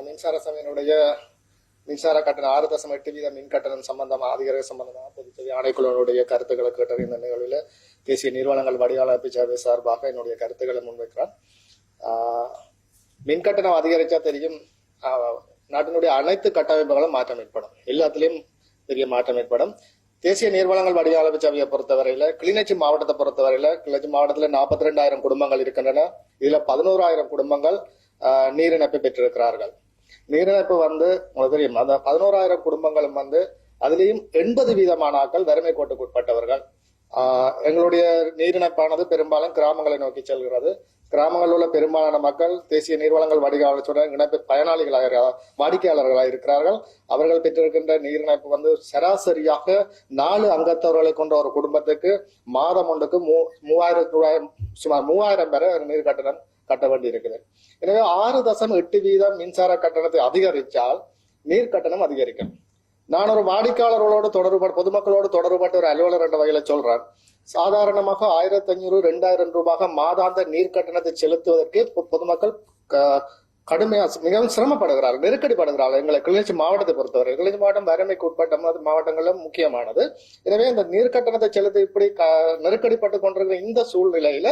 மின்சார சபையினுடைய மின்சார கட்டணம் 6.8% மின் கட்டணம் சம்பந்தமாக அதிகார சம்பந்தமாக பொதுச்சேவை ஆணைக்குழுவினுடைய கருத்துக்களை கேட்ட இந்த நிகழ்வில் தேசிய நிறுவனங்கள் வடிகாலமைப்பு சேவை சார்பாக என்னுடைய கருத்துக்களை முன்வைக்கிறார். மின் கட்டணம் அதிகரிச்சா தெரியும், நாட்டினுடைய அனைத்து கட்டமைப்புகளும் மாற்றம் ஏற்படும், எல்லாத்திலையும் பெரிய மாற்றம் ஏற்படும். தேசிய நீர்வளங்கள் வடிகாலமைப்பு சபையை பொறுத்தவரையில கிளிநொச்சி மாவட்டத்தை பொறுத்தவரையில கிளிநொச்சி மாவட்டத்தில் 42,000 குடும்பங்கள் இருக்கின்றன. இதுல 11,000 குடும்பங்கள் நீர் இணைப்பு பெற்றிருக்கிறார்கள். நீரிணைப்பு உங்களுக்கு தெரியும், அந்த 11,000 குடும்பங்களும் அதுலேயும் 80% ஆக்கள் வறுமை கோட்டுக்கு உட்பட்டவர்கள். எங்களுடைய நீரிணைப்பானது பெரும்பாலும் கிராமங்களை நோக்கி செல்கிறது. கிராமங்களில் உள்ள பெரும்பாலான மக்கள் தேசிய நீர்வளங்கள் வடிகாலத்துடன் இணைப்பு பயனாளிகளாக வாடிக்கையாளர்களாக இருக்கிறார்கள். அவர்கள் பெற்றிருக்கின்ற நீரிணைப்பு சராசரியாக 4 அங்கத்தவர்களை கொண்ட ஒரு குடும்பத்துக்கு மாதம் ஒன்றுக்கு 3,000 சுமார் 3,000 பேரை நீர் கட்டணம் கட்ட வேண்டி இருக்குது. எனவே 6.8% மின்சார கட்டணத்தை அதிகரித்தால் நீர் கட்டணம் அதிகரிக்கும். நான் ஒரு வாடிக்கையாளர்களோடு பொதுமக்களோடு தொடர்புபட்ட ஒரு அலுவலர் என்ற வகையில சொல்றேன். சாதாரணமாக 1,500-2,000 ரூபாய் மாதாந்த நீர் கட்டணத்தை செலுத்துவதற்கு பொதுமக்கள் மிகவும் சிரமப்படுகிறார்கள், நெருக்கடிப்படுகிறார்கள். எங்களை கிளிநொச்சி மாவட்டத்தை பொறுத்தவரை கிளிநொச்சி மாவட்டம் வறுமைக்கு உட்பட்ட மாவட்டங்களும் முக்கியமானது. எனவே இந்த நீர் கட்டணத்தை செலுத்த இப்படி நெருக்கடிப்பட்டு கொண்டிருக்கிற இந்த சூழ்நிலையில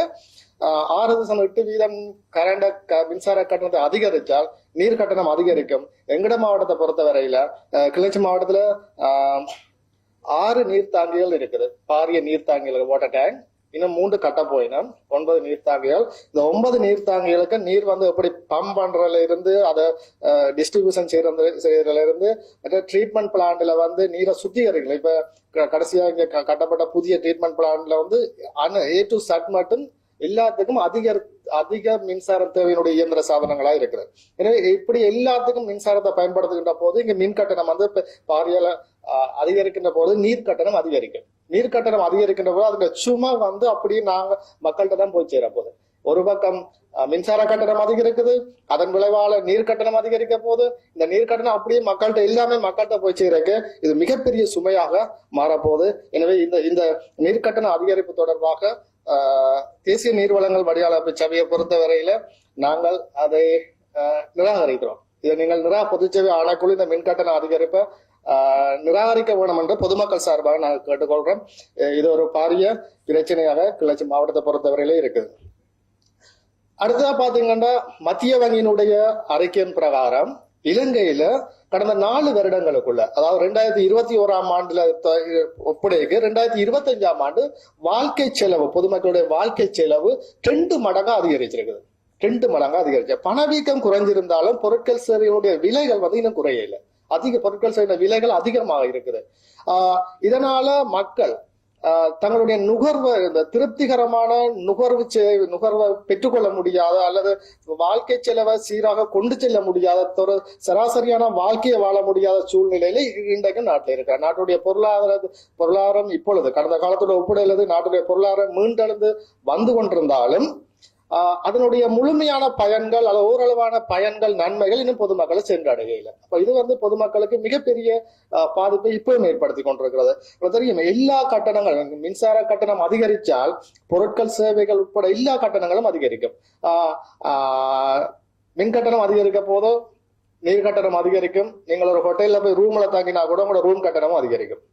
6.8% கரண்ட மின்சார கட்டணத்தை அதிகரித்தால் நீர் கட்டணம் அதிகரிக்கும். எங்கட மாவட்டத்தை பொறுத்தவரையில கிளிநொச்சி மாவட்டத்துல 6 நீர்த்தாங்கிகள் இருக்குது, பாரிய நீர்த்தாங்கிகள், வாட்டர் டேங்க். இன்னும் 3 கட்ட போயினும் 9 நீர்த்தாங்கிகள். இந்த 9 நீர்த்தாங்கிகளுக்கு நீர் எப்படி பம்ப் பண்றதுல இருந்து அதை டிஸ்ட்ரிபியூஷன் செய்யறதுல இருந்து ட்ரீட்மெண்ட் பிளான்ட்ல நீரை சுத்திகரிக்கல. இப்ப கடைசியா இங்க கட்டப்பட்ட புதிய ட்ரீட்மெண்ட் பிளான்ட்ல A to Z மட்டும் எல்லாத்துக்கும் அதிக மின்சாரம் தேவையினுடைய இயந்திர சாதனங்களா இருக்கிறது. எனவே இப்படி எல்லாத்துக்கும் மின்சாரத்தை பயன்படுத்துகின்ற போது இங்க மின் கட்டணம் பாரியால அதிகரிக்கின்ற போது நீர் கட்டணம் அதிகரிக்கும். நீர் கட்டணம் அதிகரிக்கின்ற போது அதுல சும்மா அப்படியே நாங்க மக்கள்கிட்ட தான் போய் சேர போகுது. ஒரு பக்கம் மின்சார கட்டணம் அதிகரிக்குது, அதன் விளைவால நீர் கட்டணம் அதிகரிக்க போது இந்த நீர் கட்டணம் அப்படியே மக்கள்கிட்ட போய் சேரக்கு இது மிகப்பெரிய சுமையாக மாறப்போகுது. எனவே இந்த நீர் கட்டண அதிகரிப்பு தொடர்பாக தேசிய நீர்வளங்கள் வடிகாலமைப்பு சபையை பொறுத்தவரையில நாங்கள் அதை நிராகரிக்கிறோம். இதை நீங்கள் பொதுச்சேவை ஆணைக்குழு இந்த மின்கட்டண அதிகரிப்பை நிராகரிக்க வேணும் என்று பொதுமக்கள் சார்பாக நாங்கள் கேட்டுக்கொள்றோம். இது ஒரு பாரிய பிரச்சனையாக கிளர்ச்சி மாவட்டத்தை பொறுத்தவரையிலே இருக்குது. அடுத்ததா பாத்தீங்கன்னா மத்திய வங்கியினுடைய அறிக்கையின் பிரகாரம் இலங்கையில கடந்த 4 வருடங்களுக்குள்ள, அதாவது 2021 ஆண்டுல ஒப்படைக்கு 2025 ஆண்டு வாழ்க்கை செலவு, பொதுமக்களுடைய வாழ்க்கை செலவு 2 மடங்கா அதிகரிச்சிருக்குது. 2 மடங்கா அதிகரிச்சு. பணவீக்கம் குறைஞ்சிருந்தாலும் பொருட்கள் சேவையுடைய விலைகள் இன்னும் குறையல. பொருட்கள் சேவை விலைகள் அதிகமாக இருக்குது. இதனால மக்கள் தங்களுடைய இந்த திருப்திகரமான நுகர்வை பெற்றுக்கொள்ள முடியாத அல்லது வாழ்க்கை செலவை சீராக கொண்டு செல்ல முடியாத ஒரு சராசரியான வாழ்க்கையை வாழ முடியாத சூழ்நிலையில இன்றைக்கு நாட்டில் இருக்கிற நாட்டுடைய பொருளாதாரம் இப்பொழுது கடந்த காலத்தோட ஒப்பிடுவது நாட்டுடைய பொருளாதாரம் மீண்டெழுந்து வந்து கொண்டிருந்தாலும் அதனுடைய முழுமையான பயன்கள் அல்லது ஓரளவான பயன்கள் நன்மைகள் இன்னும் பொதுமக்களை சென்றடையல. அப்ப இது பொதுமக்களுக்கு மிகப்பெரிய பாதிப்பை இப்பவும் ஏற்படுத்தி கொண்டிருக்கிறது. தெரியும், எல்லா கட்டணங்களும் மின்சார கட்டணம் அதிகரித்தால் பொருட்கள் சேவைகள் உட்பட எல்லா கட்டணங்களும் அதிகரிக்கும். மின் கட்டணம் அதிகரிக்க போதோ நீர் கட்டணம் அதிகரிக்கும். நீங்கள் ஒரு ஹோட்டல்ல போய் ரூம்ல தங்கினா கூட உங்களோட ரூம் கட்டணமும் அதிகரிக்கும்.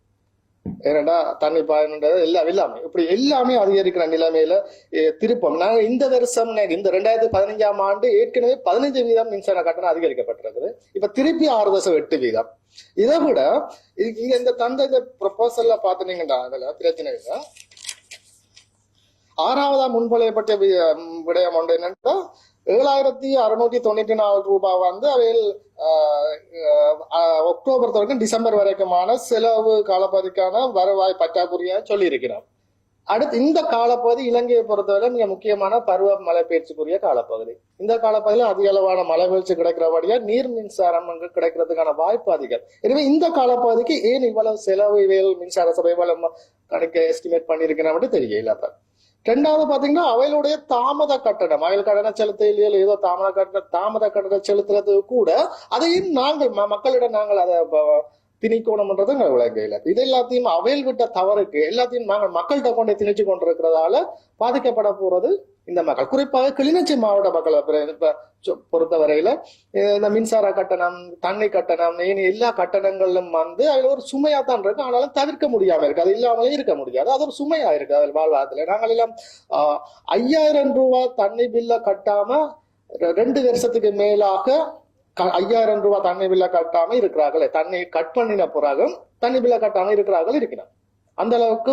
ஏனண்டா தண்ணி பயன்றது எல்லாமே இப்படி எல்லாமே அதிகரிக்கிற நிலைமையில திருப்பம். நாங்க இந்த வருஷம் இந்த 2015 ஆண்டு ஏற்கனவே 15% மின்சார கட்டணம் அதிகரிக்கப்பட்டிருக்குது. இப்ப திருப்பி 6.8%. இதை விட இந்த ப்ரொபோசல்ல பாத்தீங்கன்னா அதுல பிரச்சனை இல்லை. 6ஆவதா முன்மொழியப்பட்ட விடயம் ஒன்று என்னன்னா 7,694 ரூபாய் அவையில் அக்டோபர் தொடக்கம் டிசம்பர் வரைக்குமான செலவு காலப்பகுதிக்கான வருவாய் பற்றாக்குறையா சொல்லி இருக்கிறார். அடுத்து இந்த காலப்பகுதி இலங்கையை பொறுத்தவரை மிக முக்கியமான பருவ மழை பயிற்சிக்குரிய காலப்பகுதி. இந்த காலப்பகுதியில் அதிக அளவான மழை வீழ்ச்சி கிடைக்கிறபடியா நீர் மின்சாரம் கிடைக்கிறதுக்கான வாய்ப்பு அதிகம். எனவே இந்த காலப்பகுதிக்கு ஏன் இவ்வளவு செலவு இவையில் மின்சார சபை கணக்கு எஸ்டிமேட் பண்ணிருக்கிறேன் தெரியல. அப்ப 2வது பாத்தீங்கன்னா அவைகளுடைய தாமத கட்டணம், அவைகள் கட்டண செலுத்தையில ஏதோ தாமத கட்டணம் செலுத்துறது கூட அதையும் மக்களிடம் நாங்கள் அதை திணிக்கணும்ன்றது விளங்கையில. இது எல்லாத்தையும் அவையில் விட்ட தவறுக்கு எல்லாத்தையும் நாங்கள் மக்கள்கிட்ட கொண்டு திணிச்சு கொண்டிருக்கிறதால பாதிக்கப்பட போறது இந்த மக்கள், குறிப்பாக கிளிநொச்சி மாவட்ட மக்களை பொறுத்தவரையில இந்த மின்சார கட்டணம், தண்ணி கட்டணம், எல்லா கட்டணங்களும் வந்து அதுல ஒரு சுமையா தான் இருக்கு. ஆனாலும் தவிர்க்க முடியாம இருக்கு, அது இல்லாமலே இருக்க முடியாது. அது ஒரு சுமையா இருக்கு அதில் வாழ்வாதாரத்துல. நாங்கள் எல்லாம் 5000 ரூபாய் தண்ணி பில்ல கட்டாம 2 வருஷத்துக்கு மேலாக 5000 ரூபாய் தண்ணி பில்ல கட்டாம இருக்கிறார்களே, தண்ணி கட் பண்ணின பிறகு தண்ணி பில்ல கட்டாம இருக்கிறார்கள் இருக்கிறார். அந்த அளவுக்கு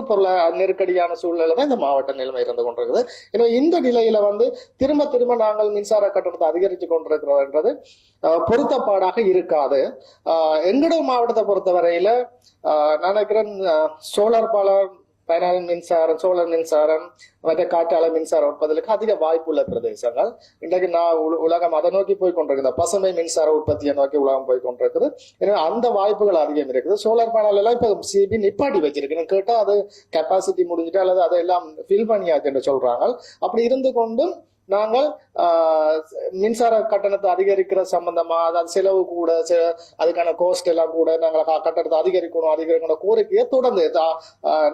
நெருக்கடியான சூழ்நிலை தான் இந்த மாவட்ட நிலைமை இருந்து கொண்டிருக்குது. எனவே இந்த நிலையில வந்து திரும்ப திரும்ப நாங்கள் மின்சார கட்டணத்தை அதிகரித்து கொண்டிருக்கிறோம் என்றது பொருத்தப்பாடாக இருக்காது. எங்கட மாவட்டத்தை பொறுத்தவரையில நான் நினைக்கிறேன் சோலார் பாலம், பயனாளர் மின்சாரம், சோலார் மின்சாரம், மற்ற காற்றாலை மின்சாரம் உற்பத்திக்கு அதிக வாய்ப்புள்ள பிரதேசங்கள். இன்றைக்கு உலகம் அதை நோக்கி போய் கொண்டிருக்குது, பசுமை மின்சார உற்பத்தியை நோக்கி உலகம் போய் கொண்டிருக்குது. எனவே அந்த வாய்ப்புகள் அதிகம் இருக்குது. சோலார் பேனல் எல்லாம் இப்ப சிபி நிப்பாட்டி வச்சிருக்கு. கேட்டா அது கெப்பாசிட்டி முடிஞ்சுட்டு அல்லது அதெல்லாம் ஃபில் பண்ணியாச்சு என்று சொல்றாங்க. அப்படி இருந்து கொண்டும் நாங்கள் மின்சார கட்டணத்தை அதிகரிக்கிற சம்பந்தமா, அதாவது செலவு கூட, அதுக்கான கோஸ்ட் எல்லாம் கூட நாங்கள் கட்டணத்தை அதிகரிக்கணும் கோரிக்கையை தொடர்ந்து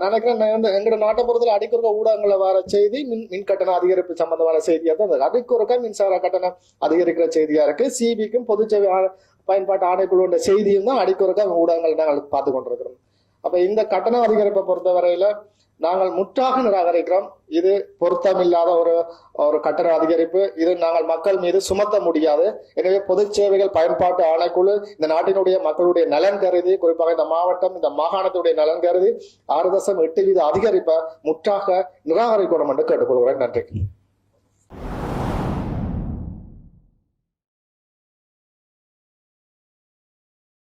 நினைக்கிறேன். எங்களோட நாட்டை பொறுத்தல அடிக்குறுக்க ஊடகங்களை வர செய்தி மின் கட்டண அதிகரிப்பு சம்பந்தமான செய்தியா தான் அடிக்குறுக்க மின்சார கட்டணம் அதிகரிக்கிற செய்தியா இருக்கு. சிபிக்கும் பொதுச்சேவை பயன்பாட்டு ஆணைக்குழு செய்தியும் தான் அடிக்குறுக்க ஊடகங்கள் நாங்கள் பார்த்து கொண்டிருக்கிறோம். அப்ப இந்த கட்டண அதிகரிப்பை பொறுத்தவரையில நாங்கள் முற்றாக நிராகரிக்கிறோம். இது பொருத்தமில்லாத ஒரு கட்டண அதிகரிப்பு. இது நாங்கள் மக்கள் மீது சுமத்த முடியாது. எனவே பொது சேவைகள் பயன்பாட்டு ஆணைக்குழு இந்த நாட்டினுடைய மக்களுடைய நலன் கருதி, குறிப்பாக இந்த மாவட்டம், இந்த மாகாணத்துடைய நலன் கருதி 6.8% அதிகரிப்பை முற்றாக நிராகரிக்கணும் என்று கேட்டுக்கொள்கிறேன். நன்றி.